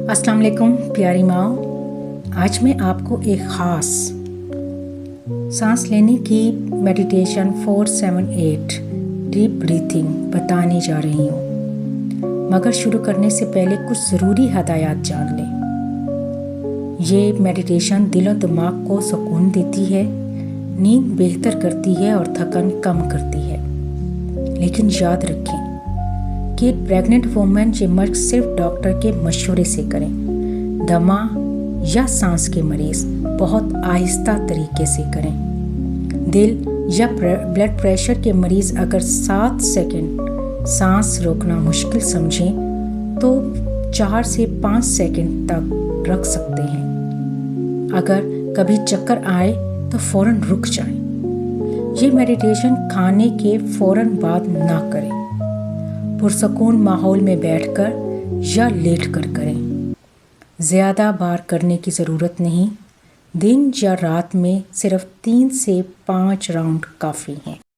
अस्सलाम वालेकुम प्यारी माँ। आज मैं आपको एक ख़ास सांस लेने की मेडिटेशन 478 डीप ब्रीथिंग बताने जा रही हूँ, मगर शुरू करने से पहले कुछ ज़रूरी हदायत जान लें। ये मेडिटेशन दिल और दिमाग को सुकून देती है, नींद बेहतर करती है और थकान कम करती है। लेकिन याद रखें कि प्रेग्नेंट वुमेन ये मर्क सिर्फ डॉक्टर के मशवरे से करें। दमा या सांस के मरीज़ बहुत आहिस्ता तरीके से करें। दिल या ब्लड प्रेशर के मरीज़ अगर 7 सेकंड सांस रोकना मुश्किल समझें तो 4 से 5 सेकंड तक रख सकते हैं। अगर कभी चक्कर आए तो फ़ौरन रुक जाएं। ये मेडिटेशन खाने के फ़ौरन बाद ना करें। पुरसकून माहौल में बैठकर या लेटकर करें। ज़्यादा बार करने की ज़रूरत नहीं। दिन या रात में सिर्फ 3 से 5 राउंड काफ़ी हैं।